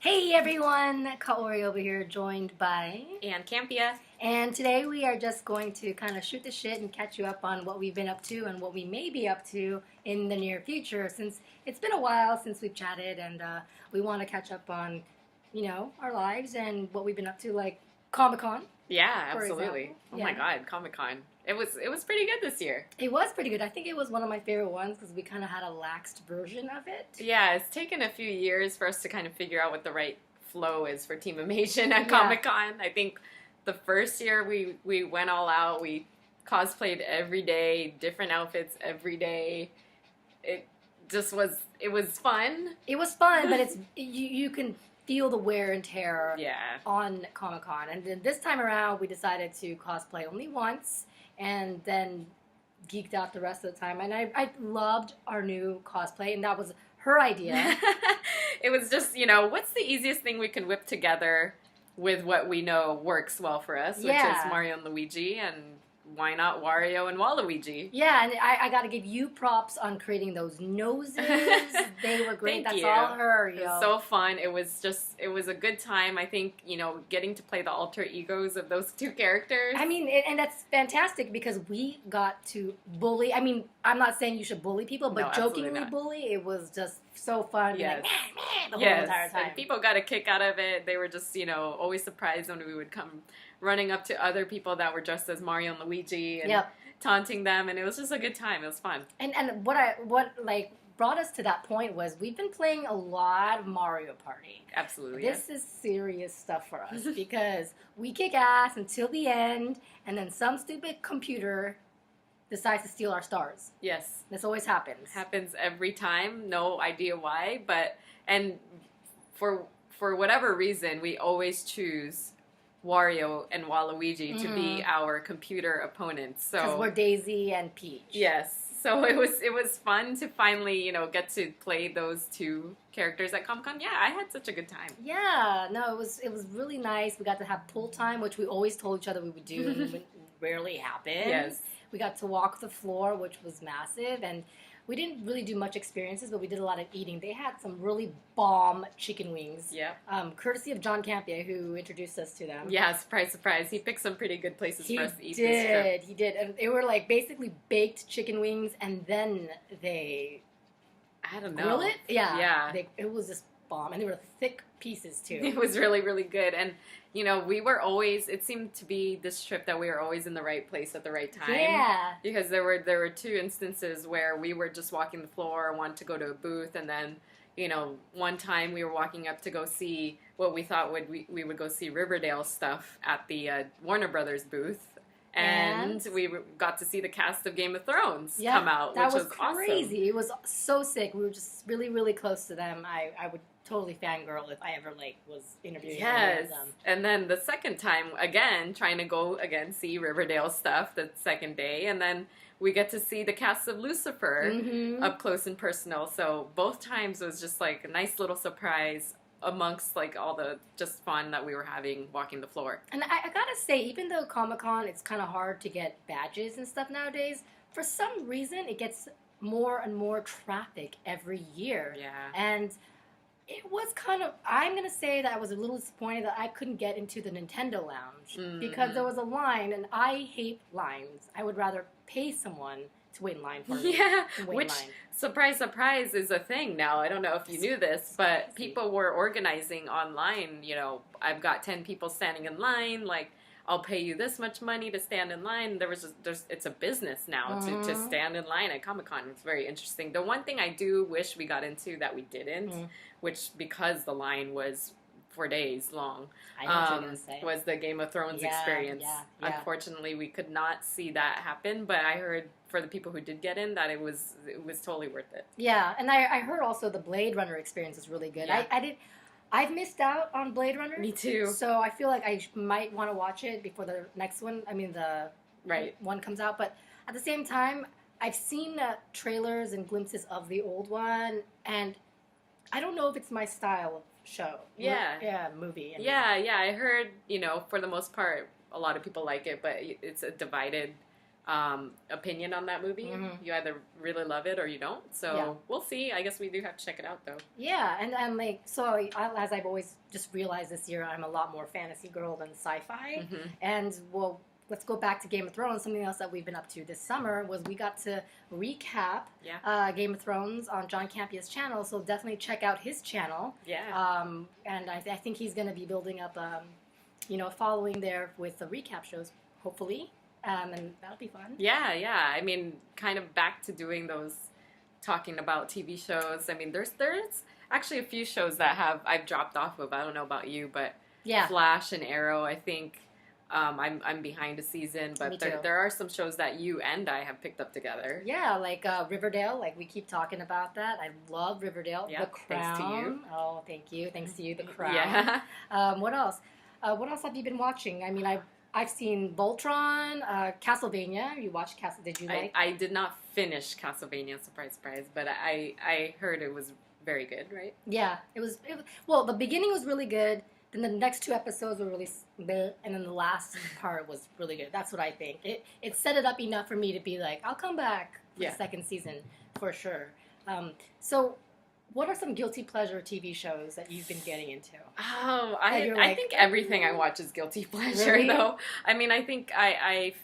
Hey everyone, Kaori over here, joined by Ann Campea. And today we are just going to kind of shoot the shit and catch you up on what we've been up to and what we may be up to in the near future, since it's been a while since we've chatted, and we want to catch up on, our lives and what we've been up to, like Comic-Con. Yeah, absolutely. Oh my God, Comic-Con. It was pretty good this year. It was pretty good. I think it was one of my favorite ones because we kind of had a laxed version of it. Yeah, it's taken a few years for us to kind of figure out what the right flow is for Team Amasian at Comic-Con. I think the first year we went all out. We cosplayed every day, different outfits every day. It was fun. It was fun, but it's you can feel the wear and tear on Comic-Con. And then this time around, we decided to cosplay only once and then geeked out the rest of the time. And I loved our new cosplay, and that was her idea. It was just, what's the easiest thing we can whip together with what we know works well for us, which is Mario and Luigi, and why not Wario and Waluigi? Yeah, and I got to give you props on creating those noses. They were great. That's all her. It was so fun. It was a good time. I think, getting to play the alter egos of those two characters. I mean, and that's fantastic because we got to bully. I mean, I'm not saying you should bully people, but jokingly bully. It was just so fun. Yes. Like, the whole entire time. And people got a kick out of it. They were just, always surprised when we would come running up to other people that were dressed as Mario and Luigi and taunting them, and it was just a good time. It was fun. And what brought us to that point was we've been playing a lot of Mario Party. Absolutely. This is serious stuff for us because we kick ass until the end, and then some stupid computer decides to steal our stars. Yes. This always happens. Happens every time. No idea why, and for whatever reason, we always choose Wario and Waluigi to be our computer opponents. So because we're Daisy and Peach. Yes. So it was fun to finally, get to play those two characters at Comic-Con. Yeah, I had such a good time. Yeah, no, it was really nice. We got to have pool time, which we always told each other we would do, and it rarely happened. Yes. We got to walk the floor, which was massive, and we didn't really do much experiences, but we did a lot of eating. They had some really bomb chicken wings. Yeah. Courtesy of Ann Campea, who introduced us to them. Yeah, surprise, surprise. He picked some pretty good places for us to eat this trip. He did. And they were like basically baked chicken wings, and then they grill it? Yeah. Yeah. It was just bomb. And they were thick pieces, too. It was really, really good. And, we were always, it seemed to be this trip that we were always in the right place at the right time. Yeah. Because there were two instances where we were just walking the floor, wanted to go to a booth, and then, one time we were walking up to go see what we thought we would go see Riverdale stuff at the Warner Brothers booth. And we got to see the cast of Game of Thrones come out, which was crazy. Awesome. It was so sick. We were just really, really close to them. I would totally fangirl if I ever was interviewing them. And then the second time, again, trying to go see Riverdale stuff the second day, and then we get to see the cast of Lucifer up close and personal. So both times was just like a nice little surprise amongst all the just fun that we were having walking the floor. And I gotta say, even though Comic-Con, it's kind of hard to get badges and stuff nowadays, for some reason it gets more and more traffic every year. Yeah. And it was I'm gonna say that I was a little disappointed that I couldn't get into the Nintendo Lounge because there was a line, and I hate lines. I would rather pay someone to wait in line for me. Yeah, which, surprise, surprise, is a thing now. I don't know if you knew this, but people were organizing online, I've got 10 people standing in line, I'll pay you this much money to stand in line. It's a business now to stand in line at Comic-Con. It's very interesting. The one thing I do wish we got into that we didn't, which because the line was for days long, was the Game of Thrones experience. Yeah. Unfortunately, we could not see that happen, but I heard for the people who did get in that it was totally worth it. Yeah, and I heard also the Blade Runner experience was really good. Yeah. I've missed out on Blade Runner. Me too. So I feel like I might want to watch it before the next one. I mean, the one comes out. But at the same time, I've seen trailers and glimpses of the old one, and I don't know if it's my style of show. Yeah. Movie. Yeah. I heard, for the most part, a lot of people like it, but it's a divided opinion on that movie. Mm-hmm. You either really love it or you don't. So we'll see. I guess we do have to check it out, though. Yeah, and like, so as I've always just realized this year, I'm a lot more fantasy girl than sci-fi. Mm-hmm. And, well, let's go back to Game of Thrones. Something else that we've been up to this summer was we got to recap Game of Thrones on John Campea's channel. So definitely check out his channel. Yeah. And I think he's going to be building up, following there with the recap shows, hopefully. And that'll be fun. Yeah, yeah. I mean, kind of back to doing those, talking about TV shows. I mean, there's actually a few shows that I've dropped off of. I don't know about you, but Flash and Arrow, I think I'm behind a season. But there are some shows that you and I have picked up together. Yeah, like Riverdale. Like, we keep talking about that. I love Riverdale. Yeah, The Crown. thanks to you. Oh, thank you. Thanks to you, The Crown. Yeah. What else? What else have you been watching? I mean, I've seen Voltron, Castlevania. You watched Did you like? I did not finish Castlevania, surprise, but I heard it was very good, right? Yeah, it was. Well, the beginning was really good. Then the next 2 episodes were really bleh, and then the last part was really good. That's what I think. It set it up enough for me to be like, I'll come back for the second season for sure. So, what are some guilty pleasure TV shows that you've been getting into? Oh, I think everything I watch is guilty pleasure, really? Though. I mean, I think I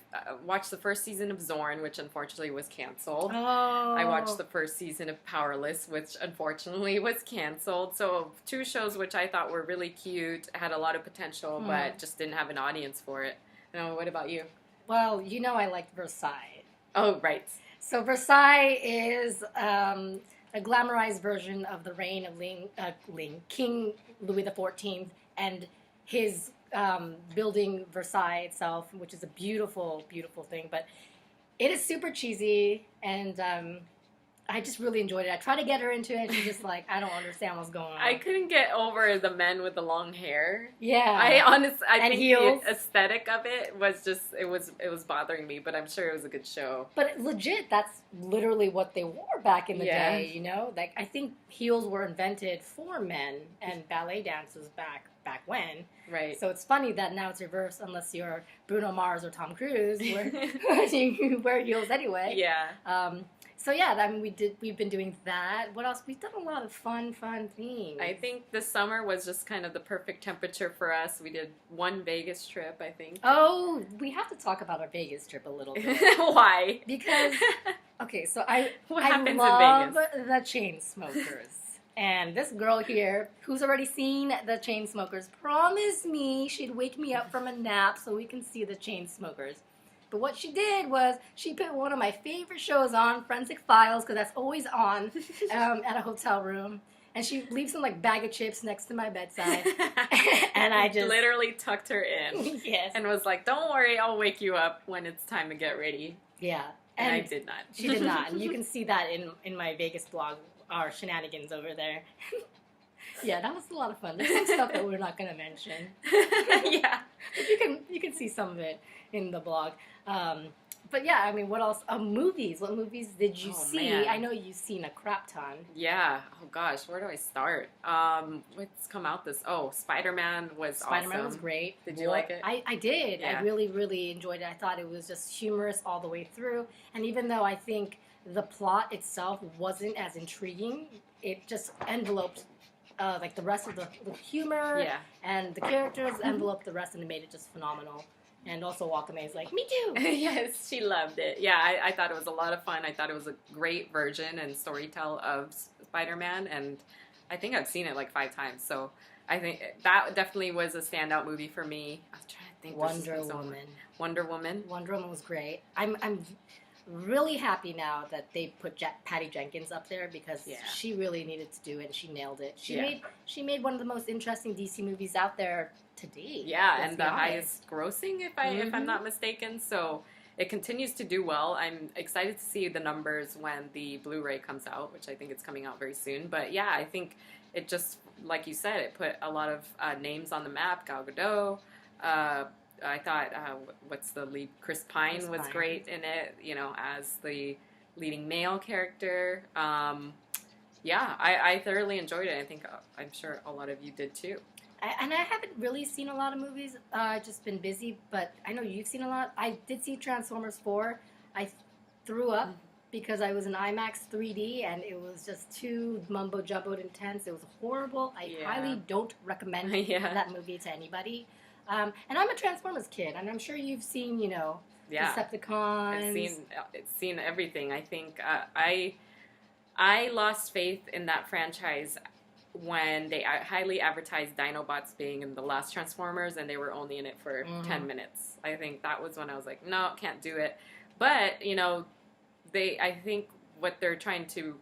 watched the first season of Zorn, which unfortunately was canceled. Oh. I watched the first season of Powerless, which unfortunately was canceled. So 2 shows which I thought were really cute, had a lot of potential, but just didn't have an audience for it. What about you? Well, I liked Versailles. Oh, right. So Versailles is a glamorized version of the reign of King Louis XIV and his building Versailles itself, which is a beautiful, beautiful thing. But it is super cheesy, and I just really enjoyed it. I tried to get her into it, and she's just like, I don't understand what's going on. I couldn't get over the men with the long hair. Yeah. I think heels. The aesthetic of it was just, it was bothering me, but I'm sure it was a good show. But legit, that's literally what they wore back in the day, Like, I think heels were invented for men and ballet dances back when. Right. So it's funny that now it's reversed, unless you're Bruno Mars or Tom Cruise, where you wear heels anyway. Yeah. So yeah, I mean, we've been doing that. What else? We've done a lot of fun things. I think this summer was just kind of the perfect temperature for us. We did 1 Vegas trip, I think. Oh, we have to talk about our Vegas trip a little bit. Why? Because, okay, so I happens in love Vegas? the Chainsmokers. And this girl here, who's already seen the Chainsmokers, promised me she'd wake me up from a nap so we can see the Chainsmokers. But what she did was she put one of my favorite shows on, Forensic Files, because that's always on at a hotel room. And she leaves some bag of chips next to my bedside. And I just literally tucked her in. Yes. And was like, don't worry, I'll wake you up when it's time to get ready. Yeah. And I did not. She did not. And you can see that in my Vegas blog, our shenanigans over there. Yeah, that was a lot of fun. There's some stuff that we're not going to mention. Yeah. You can see some of it in the blog. But yeah, I mean, what else? Movies. What movies did you see? Man. I know you've seen a crap ton. Yeah. Oh gosh, where do I start? What's come out this? Oh, Spider-Man was awesome. Spider-Man was great. Did you like it? I did. Yeah. I really, really enjoyed it. I thought it was just humorous all the way through. And even though I think the plot itself wasn't as intriguing, it just enveloped the rest of the humor and the characters enveloped the rest, and it made it just phenomenal. And also Wakame is like, me too. Yes, she loved it. Yeah, I thought it was a lot of fun. I thought it was a great version and storytell of Spider-Man, and I think I've seen it 5 times. So I think that definitely was a standout movie for me. I was trying to think. Wonder Woman. Wonder Woman was great. I'm really happy now that they put Patty Jenkins up there, because she really needed to do it, and she nailed it. She made one of the most interesting DC movies out there to date. Yeah, and the highest grossing, if I'm not mistaken. So it continues to do well. I'm excited to see the numbers when the Blu-ray comes out, which I think it's coming out very soon. But yeah, I think it just, like you said, it put a lot of names on the map. Gal Gadot. I thought, what's the lead? Chris Pine was great in it, as the leading male character. Yeah, I thoroughly enjoyed it. I'm sure a lot of you did too. And I haven't really seen a lot of movies. I've just been busy, but I know you've seen a lot. I did see Transformers 4. I threw up because I was in IMAX 3D and it was just too mumbo-jumboed intense. It was horrible. I highly don't recommend that movie to anybody. And I'm a Transformers kid, and I'm sure you've seen, Decepticons. I've seen everything. I think I lost faith in that franchise when they highly advertised Dinobots being in the last Transformers, and they were only in it for 10 minutes. I think that was when I was like, no, can't do it. But, I think what they're trying to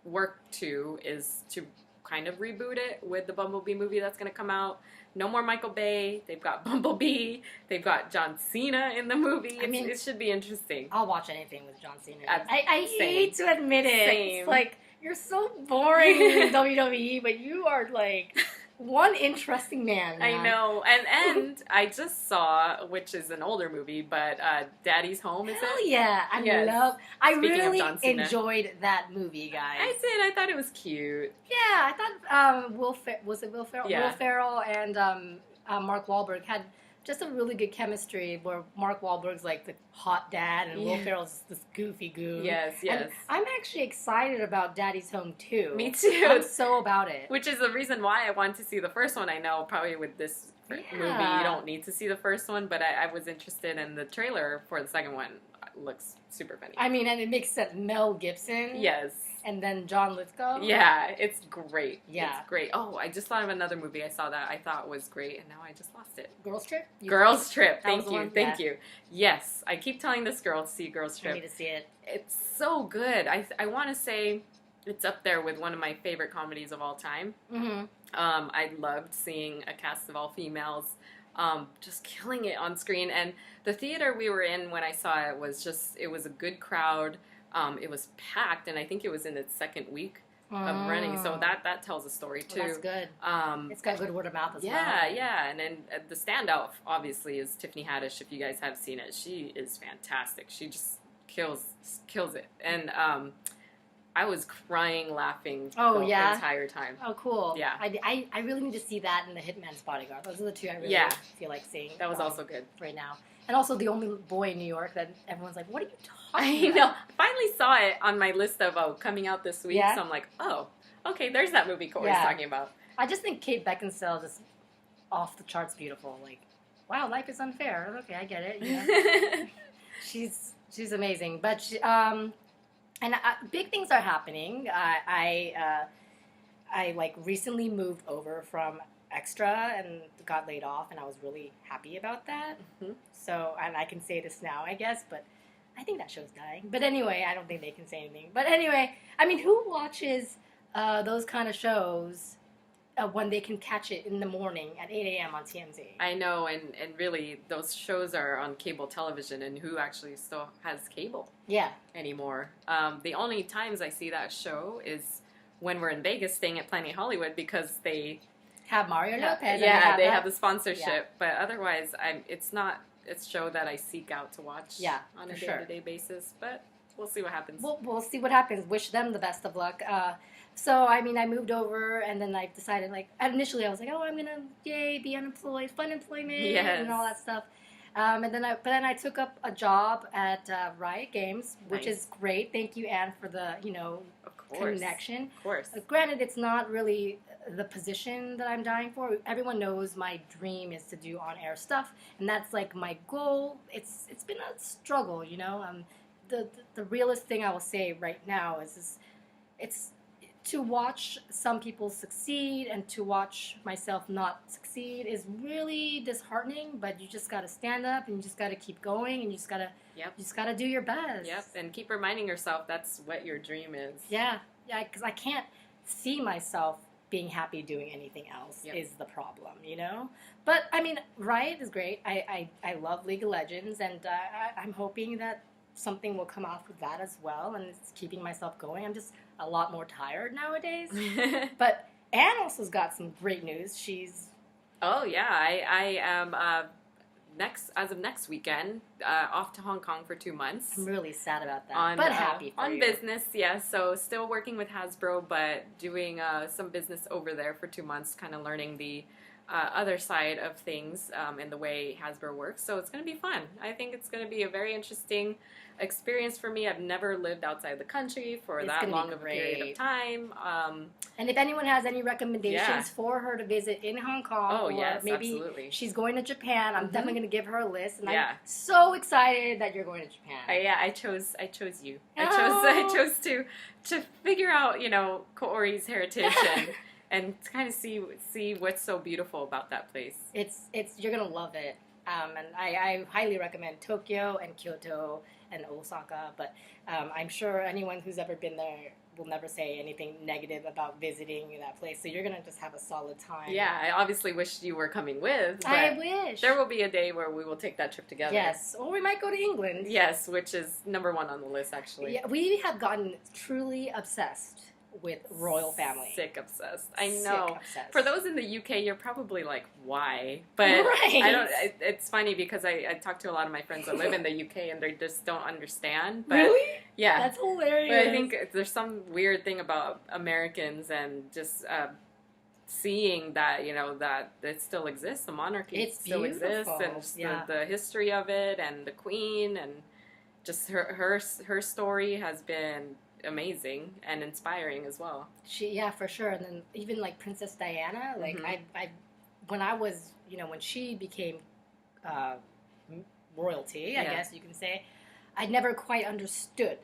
work to is to kind of reboot it with the Bumblebee movie that's going to come out. No more Michael Bay. They've got Bumblebee. They've got John Cena in the movie. It should be interesting. I'll watch anything with John Cena. I hate to admit it. Same. It's like, you're so boring in WWE, but you are like one interesting man. I know. And I just saw, which is an older movie, but Daddy's Home, is it? Hell yeah. I really enjoyed that movie, guys. I did. I thought it was cute. Yeah, I thought Will Ferrell? Yeah. Will Ferrell and Mark Wahlberg had just a really good chemistry where Mark Wahlberg's like the hot dad and Will Ferrell's this goofy goon. Yes. And I'm actually excited about Daddy's Home too. Me too. I'm so about it. Which is the reason why I wanted to see the first one. I know probably with this movie you don't need to see the first one, but I was interested in the trailer for the second one. It looks super funny. I mean, and it makes sense. Mel Gibson. Yes. And then John Lithgow. Yeah, it's great. Yeah. It's great. Oh, I just thought of another movie I saw that I thought was great, and now I just lost it. Girls Trip? Girls Trip. Thank you. Yes. I keep telling this girl to see Girls Trip. I need to see it. It's so good. I want to say it's up there with one of my favorite comedies of all time. Mm-hmm. I loved seeing a cast of all females just killing it on screen. And the theater we were in when I saw it was a good crowd. It was packed, and I think it was in its second week of running. So that tells a story, too. Well, that's good. It's got good word of mouth as well. Yeah. And then the standout, obviously, is Tiffany Haddish. If you guys have seen it, she is fantastic. She just kills it. And I was crying, laughing the entire time. Oh, cool. Yeah. I really need to see that and The Hitman's Bodyguard. Those are the two I really feel like seeing. That was also good. Right now. And also The Only Boy in New York that everyone's like, what are you talking about? I know. I finally saw it on my list of coming out this week. Yeah? So I'm like, oh, okay, there's that movie Corey's talking about. I just think Kate Beckinsale just off the charts beautiful. Like, wow, life is unfair. Okay, I get it. Yeah. she's amazing. But big things are happening. I like recently moved over from Extra and got laid off, and I was really happy about that. Mm-hmm. So, and I can say this now, I guess, but I think that show's dying. But anyway, I don't think they can say anything. But anyway, I mean, who watches those kind of shows when they can catch it in the morning at 8 a.m. on TMZ? I know, and really, those shows are on cable television, and who actually still has cable anymore? The only times I see that show is when we're in Vegas staying at Planet Hollywood because they have Mario Lopez. Yeah, they have the sponsorship. Yeah. But otherwise, it's not a show that I seek out to watch on a day-to-day basis. But we'll see what happens. We'll see what happens. Wish them the best of luck. So, I mean, I moved over, and then I decided, like, initially I was like, oh, I'm going to, be unemployed, fun employment, and all that stuff. But then I took up a job at Riot Games, which is great. Thank you, Ann, for the, connection. Of course. Granted, it's not really the position that I'm dying for. Everyone knows my dream is to do on-air stuff, and that's like my goal. It's been a struggle, The realest thing I will say right now is it's to watch some people succeed and to watch myself not succeed is really disheartening. But you just got to stand up and you just got to keep going and you just got to do your best. Yep, and keep reminding yourself that's what your dream is. Yeah, because I can't see myself being happy doing anything else is the problem, But, I mean, Riot is great. I love League of Legends, and I'm hoping that something will come off with that as well, and it's keeping myself going. I'm just a lot more tired nowadays. But Ann also's got some great news. She's... Oh, yeah. I am... as of next weekend, off to Hong Kong for 2 months. I'm really sad about that, but happy for you. On business, yeah. So still working with Hasbro, but doing some business over there for 2 months, kind of learning the other side of things and the way Hasbro works. So it's going to be fun. I think it's going to be a very interesting experience for me. I've never lived outside the country for that long of a period of time. And if anyone has any recommendations for her to visit in Hong Kong, or maybe absolutely. She's going to Japan, I'm definitely going to give her a list. And I'm so excited that you're going to Japan. I chose you. I chose to figure out, Kaori's heritage and kind of see what's so beautiful about that place. You're gonna love it. And I highly recommend Tokyo and Kyoto and Osaka, but I'm sure anyone who's ever been there will never say anything negative about visiting that place. So you're gonna just have a solid time. Yeah, I obviously wish you were coming with. But I wish. There will be a day where we will take that trip together. Yes, or we might go to England. Yes, which is number 1 on the list, actually. Yeah, we have gotten truly obsessed with royal family. Sick obsessed. I know. Sick obsessed. For those in the UK, you're probably like, why? But it's funny because I talk to a lot of my friends that live in the UK and they just don't understand. But, really? Yeah. That's hilarious. But I think there's some weird thing about Americans and seeing that, that it still exists, the monarchy still exists, and just the history of it, and the queen, and just her story has been amazing and inspiring as well. For sure. And then even like Princess Diana, like I when I was, when she became royalty, I guess you can say, I never quite understood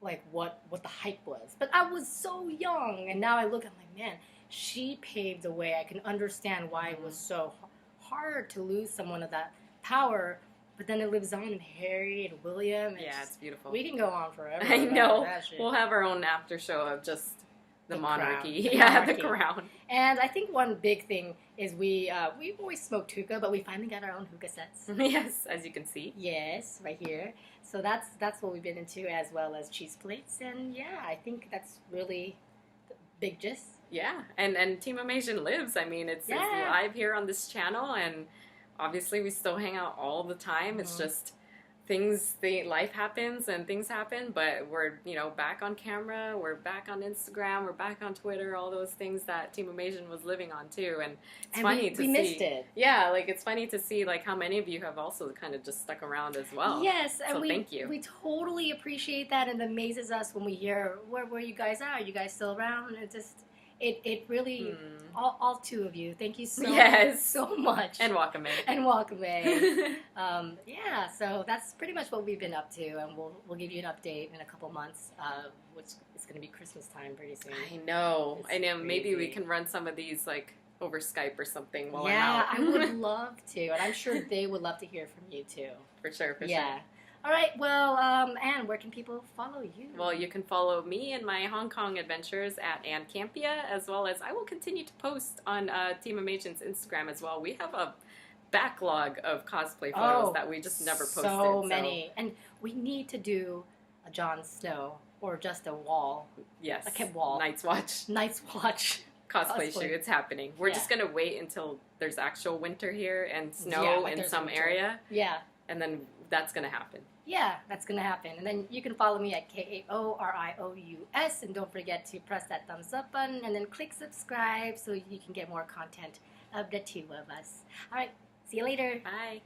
like what the hype was. But I was so young, and now I look, I'm like, man, she paved the way. I can understand why it was so hard to lose someone of that power. But then it lives on in Harry and William. And it's beautiful. We can go on forever. I know. We'll have our own after show of just the monarchy. The crown. And I think one big thing is we've always smoked hookah, but we finally got our own hookah sets. Yes, as you can see. Yes, right here. So that's what we've been into, as well as cheese plates. And I think that's really the big gist. Yeah, and Team Amasian lives. I mean, it's live here on this channel, and obviously, we still hang out all the time. It's just life happens and things happen, but we're, back on camera, we're back on Instagram, we're back on Twitter, all those things that Team Amasian was living on too. And it's funny to see. We missed it. Yeah, like it's funny to see like how many of you have also kind of just stuck around as well. Yes, and thank you. We totally appreciate that, and it amazes us when we hear where you guys are. Are you guys still around? It really, all 2 of you, thank you so much. And Wakame. So that's pretty much what we've been up to, and we'll give you an update in a couple months, which is going to be Christmas time pretty soon. I know. Maybe we can run some of these like over Skype or something while I'm out. I would love to, and I'm sure they would love to hear from you too. For sure. All right, well, Ann, where can people follow you? Well, you can follow me in my Hong Kong adventures at Ann Campea, as well as I will continue to post on Team Amasian's Instagram as well. We have a backlog of cosplay photos that we just never posted. So many. And we need to do a Jon Snow or just a wall. Yes. A wall. Night's Watch. Cosplay shoot. It's happening. We're just going to wait until there's actual winter here and snow in some area. Yeah. And then that's going to happen. Yeah, that's going to happen. And then you can follow me at KAORIOUS. And don't forget to press that thumbs up button and then click subscribe so you can get more content of the 2 of us. All right, see you later. Bye.